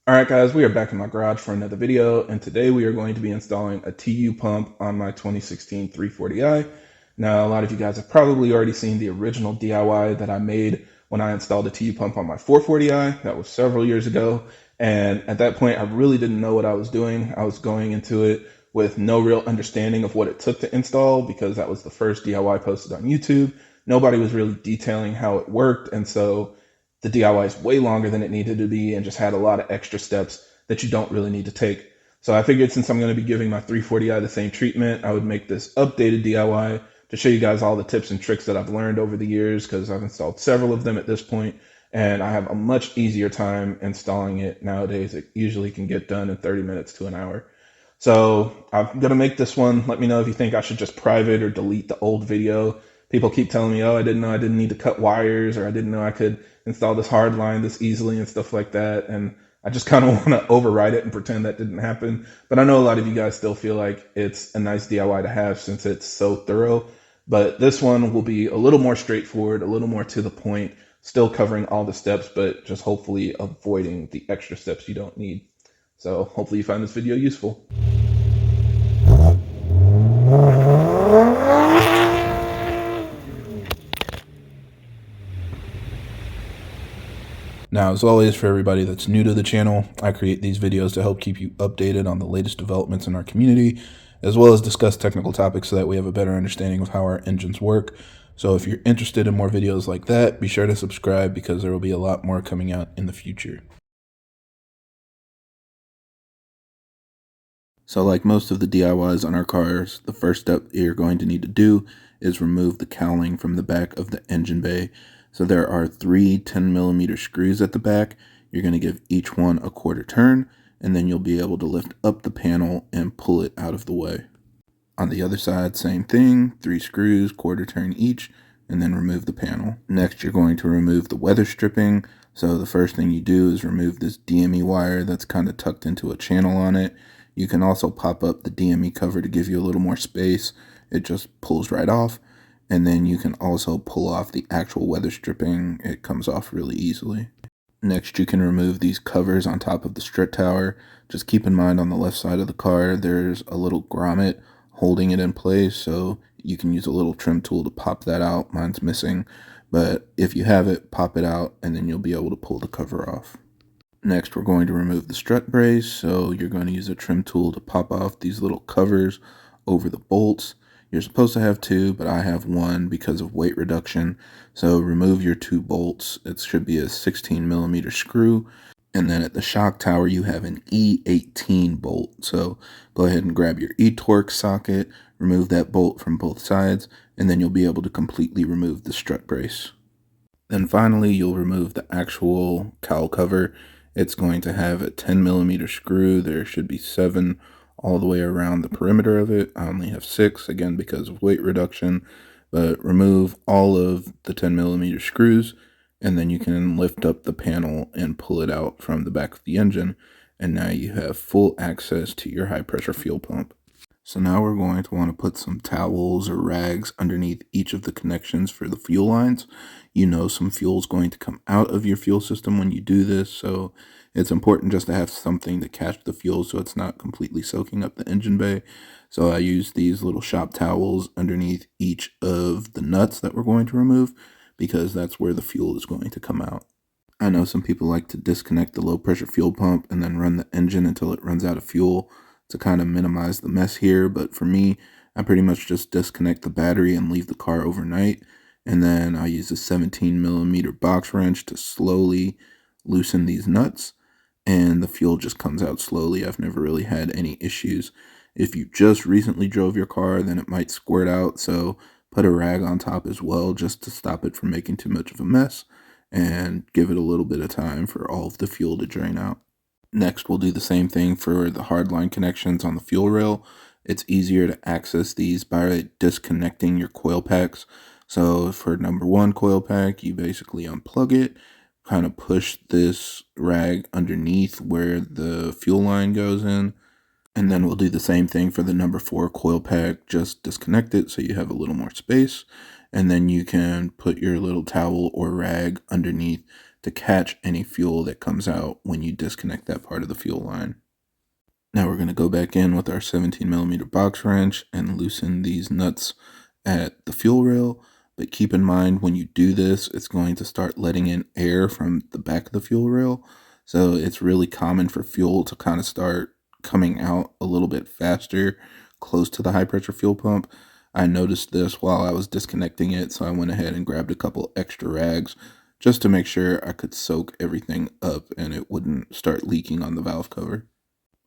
Alright guys, we are back in my garage for another video, and today we are going to be installing a TU pump on my 2016 340i. Now, a lot of you guys have probably already seen the original DIY that I made when I installed a TU pump on my 440i. That was several years ago, and at that point I really didn't know what I was doing. I was going into it with no real understanding of what it took to install because that was the first DIY posted on YouTube. Nobody was really detailing how it worked, and so the DIY is way longer than it needed to be and just had a lot of extra steps that you don't really need to take. So I figured since I'm going to be giving my 340i the same treatment, I would make this updated DIY to show you guys all the tips and tricks that I've learned over the years because I've installed several of them at this point, and I have a much easier time installing it nowadays. It usually can get done in 30 minutes to an hour. So I'm going to make this one. Let me know if you think I should just private or delete the old video. People keep telling me, oh, I didn't know I didn't need to cut wires, or I didn't know I could install this hard line this easily and stuff like that. And I just kind of want to override it and pretend that didn't happen. But I know a lot of you guys still feel like it's a nice DIY to have since it's so thorough. But this one will be a little more straightforward, a little more to the point, still covering all the steps, but just hopefully avoiding the extra steps you don't need. So hopefully you find this video useful. Now, as always, for everybody that's new to the channel, I create these videos to help keep you updated on the latest developments in our community, as well as discuss technical topics so that we have a better understanding of how our engines work. So if you're interested in more videos like that, be sure to subscribe because there will be a lot more coming out in the future. So like most of the DIYs on our cars, the first step you're going to need to do is remove the cowling from the back of the engine bay. So there are 3 10mm screws at the back. You're going to give each one a quarter turn, and then you'll be able to lift up the panel and pull it out of the way. On the other side, same thing, 3 screws, quarter turn each, and then remove the panel. Next, you're going to remove the weather stripping. So the first thing you do is remove this DME wire that's kind of tucked into a channel on it. You can also pop up the DME cover to give you a little more space. It just pulls right off. And then you can also pull off the actual weather stripping. It comes off really easily. Next, you can remove these covers on top of the strut tower. Just keep in mind on the left side of the car, there's a little grommet holding it in place, so you can use a little trim tool to pop that out. Mine's missing, but if you have it, pop it out, and then you'll be able to pull the cover off. Next, we're going to remove the strut brace, so you're going to use a trim tool to pop off these little covers over the bolts. You're supposed to have 2, but I have 1 because of weight reduction. So remove your 2 bolts. It should be a 16mm screw. And then at the shock tower, you have an E18 bolt. So go ahead and grab your eTorque socket, remove that bolt from both sides, and then you'll be able to completely remove the strut brace. Then finally, you'll remove the actual cowl cover. It's going to have a 10mm screw. There should be 7 all the way around the perimeter of it. I only have 6, again, because of weight reduction. But remove all of the 10mm screws, and then you can lift up the panel and pull it out from the back of the engine. And now you have full access to your high-pressure fuel pump. So now we're going to want to put some towels or rags underneath each of the connections for the fuel lines. You know some fuel is going to come out of your fuel system when you do this, so it's important just to have something to catch the fuel so it's not completely soaking up the engine bay. So I use these little shop towels underneath each of the nuts that we're going to remove because that's where the fuel is going to come out. I know some people like to disconnect the low pressure fuel pump and then run the engine until it runs out of fuel to kind of minimize the mess here, but for me, I pretty much just disconnect the battery and leave the car overnight, and then I use a 17mm box wrench to slowly loosen these nuts, and the fuel just comes out slowly. I've never really had any issues. If you just recently drove your car, then it might squirt out, so put a rag on top as well just to stop it from making too much of a mess, and give it a little bit of time for all of the fuel to drain out. Next, we'll do the same thing for the hardline connections on the fuel rail. It's easier to access these by disconnecting your coil packs. So for number 1 coil pack, you basically unplug it, kind of push this rag underneath where the fuel line goes in. And then we'll do the same thing for the number 4 coil pack, just disconnect it so you have a little more space. And then you can put your little towel or rag underneath to catch any fuel that comes out when you disconnect that part of the fuel line. Now we're going to go back in with our 17mm box wrench and loosen these nuts at the fuel rail. But keep in mind, when you do this, it's going to start letting in air from the back of the fuel rail. So it's really common for fuel to kind of start coming out a little bit faster close to the high pressure fuel pump. I noticed this while I was disconnecting it, so I went ahead and grabbed a couple extra rags just to make sure I could soak everything up and it wouldn't start leaking on the valve cover.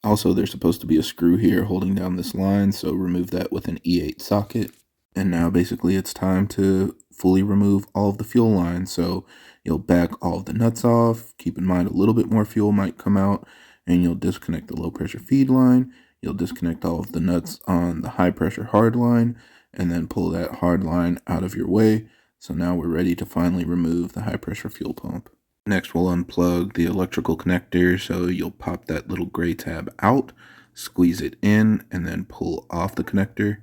Also, there's supposed to be a screw here holding down this line, so remove that with an E8 socket. And now basically it's time to fully remove all of the fuel lines. So you'll back all of the nuts off. Keep in mind a little bit more fuel might come out, and you'll disconnect the low pressure feed line. You'll disconnect all of the nuts on the high pressure hard line, and then pull that hard line out of your way. So now we're ready to finally remove the high pressure fuel pump. Next, we'll unplug the electrical connector, so you'll pop that little gray tab out, squeeze it in, and then pull off the connector.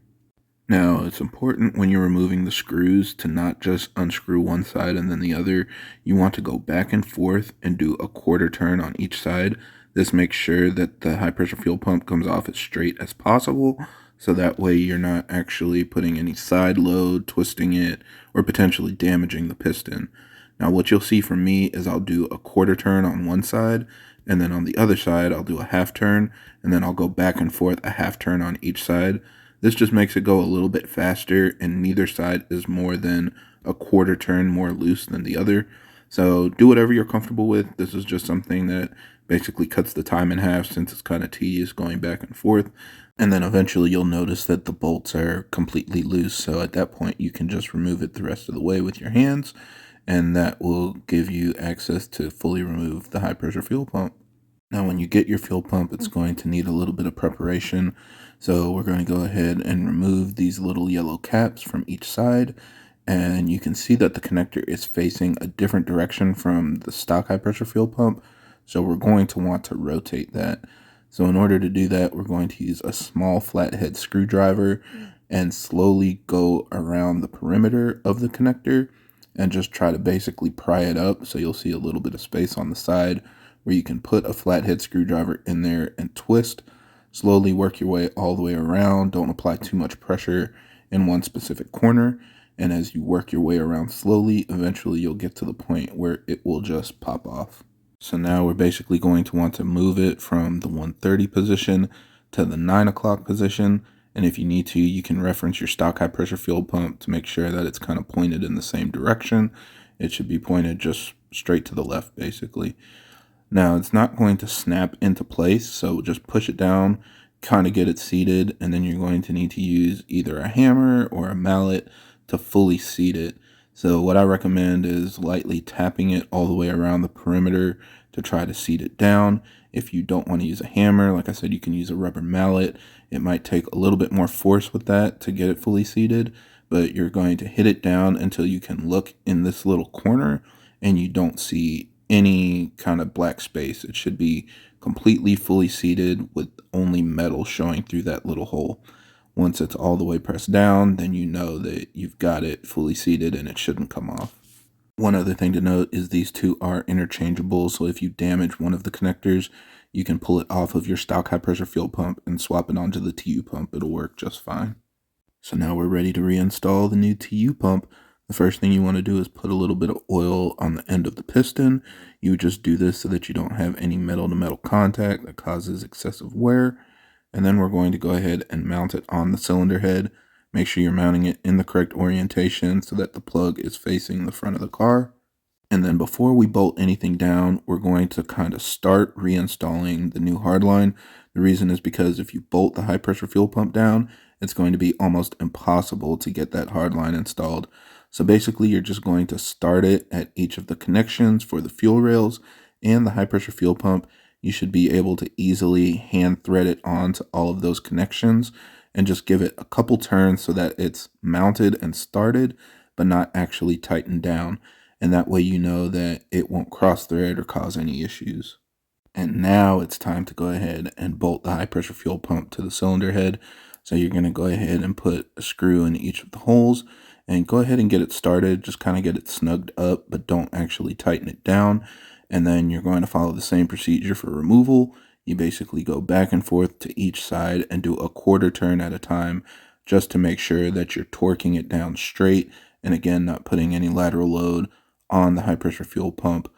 Now, it's important when you're removing the screws to not just unscrew one side and then the other. You want to go back and forth and do a quarter turn on each side. This makes sure that the high pressure fuel pump comes off as straight as possible, so that way you're not actually putting any side load, twisting it, or potentially damaging the piston. Now what you'll see from me is I'll do a quarter turn on one side, and then on the other side I'll do a half turn, and then I'll go back and forth a half turn on each side. This just makes it go a little bit faster, and neither side is more than a quarter turn more loose than the other. So do whatever you're comfortable with. This is just something that basically cuts the time in half, since it's kind of tedious going back and forth. And then eventually you'll notice that the bolts are completely loose. So at that point you can just remove it the rest of the way with your hands, and that will give you access to fully remove the high pressure fuel pump. Now when you get your fuel pump, it's going to need a little bit of preparation. So we're going to go ahead and remove these little yellow caps from each side. And you can see that the connector is facing a different direction from the stock high pressure fuel pump. So we're going to want to rotate that. So in order to do that, we're going to use a small flathead screwdriver and slowly go around the perimeter of the connector and just try to basically pry it up. So you'll see a little bit of space on the side where you can put a flathead screwdriver in there and twist. Slowly work your way all the way around. Don't apply too much pressure in one specific corner. And as you work your way around slowly, eventually you'll get to the point where it will just pop off. So now we're basically going to want to move it from the 130 position to the 9 o'clock position. And if you need to, you can reference your stock high pressure fuel pump to make sure that it's kind of pointed in the same direction. It should be pointed just straight to the left, basically. Now it's not going to snap into place, so just push it down, kind of get it seated, and then you're going to need to use either a hammer or a mallet to fully seat it. So what I recommend is lightly tapping it all the way around the perimeter to try to seat it down. If you don't want to use a hammer, like I said, you can use a rubber mallet. It might take a little bit more force with that to get it fully seated, but you're going to hit it down until you can look in this little corner and you don't see any kind of black space. It should be completely fully seated with only metal showing through that little hole. Once it's all the way pressed down, then you know that you've got it fully seated and it shouldn't come off. One other thing to note is these two are interchangeable, so if you damage one of the connectors, you can pull it off of your stock high pressure fuel pump and swap it onto the TU pump. It'll work just fine. So now we're ready to reinstall the new TU pump. The first thing you want to do is put a little bit of oil on the end of the piston. You just do this so that you don't have any metal to metal contact that causes excessive wear. And then we're going to go ahead and mount it on the cylinder head. Make sure you're mounting it in the correct orientation so that the plug is facing the front of the car. And then before we bolt anything down, we're going to kind of start reinstalling the new hardline. The reason is because if you bolt the high pressure fuel pump down, it's going to be almost impossible to get that hardline installed. So basically you're just going to start it at each of the connections for the fuel rails and the high pressure fuel pump. You should be able to easily hand thread it onto all of those connections and just give it a couple turns so that it's mounted and started, but not actually tightened down. And that way you know that it won't cross thread or cause any issues. And now it's time to go ahead and bolt the high pressure fuel pump to the cylinder head. So you're going to go ahead and put a screw in each of the holes, and go ahead and get it started. Just kind of get it snugged up, but don't actually tighten it down. And then you're going to follow the same procedure for removal. You basically go back and forth to each side and do a quarter turn at a time, just to make sure that you're torquing it down straight, and again, not putting any lateral load on the high pressure fuel pump.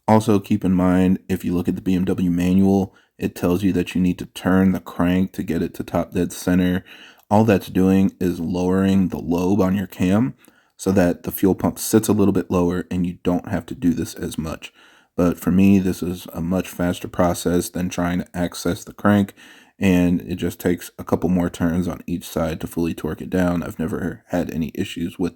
Also, keep in mind, if you look at the BMW manual, it tells you that you need to turn the crank to get it to top dead center. All that's doing is lowering the lobe on your cam so that the fuel pump sits a little bit lower and you don't have to do this as much. But for me, this is a much faster process than trying to access the crank, and it just takes a couple more turns on each side to fully torque it down. I've never had any issues with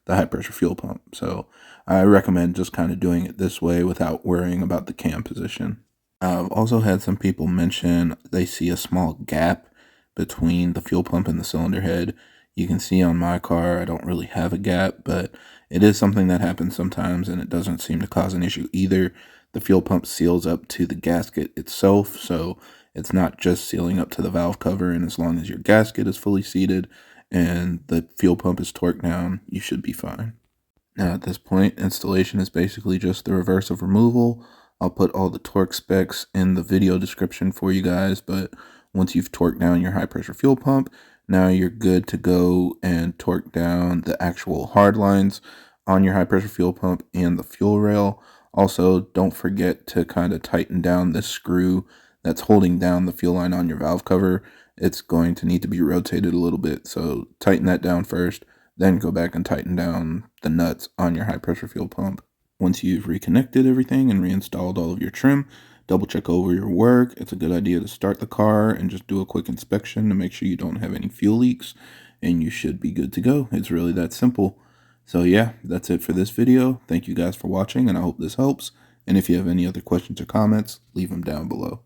the high pressure fuel pump, so I recommend just kind of doing it this way without worrying about the cam position. I've also had some people mention they see a small gap between the fuel pump and the cylinder head. You can see on my car I don't really have a gap, but it is something that happens sometimes, and it doesn't seem to cause an issue either. The fuel pump seals up to the gasket itself, so it's not just sealing up to the valve cover, and as long as your gasket is fully seated and the fuel pump is torqued down, you should be fine. Now at this point, installation is basically just the reverse of removal. I'll put all the torque specs in the video description for you guys, but once you've torqued down your high pressure fuel pump, now you're good to go and torque down the actual hard lines on your high pressure fuel pump and the fuel rail. Also, don't forget to kind of tighten down this screw that's holding down the fuel line on your valve cover. It's going to need to be rotated a little bit, so tighten that down first, then go back and tighten down the nuts on your high pressure fuel pump. Once you've reconnected everything and reinstalled all of your trim, double check over your work. It's a good idea to start the car and just do a quick inspection to make sure you don't have any fuel leaks, and you should be good to go. It's really that simple. So yeah, that's it for this video. Thank you guys for watching, and I hope this helps. And if you have any other questions or comments, leave them down below.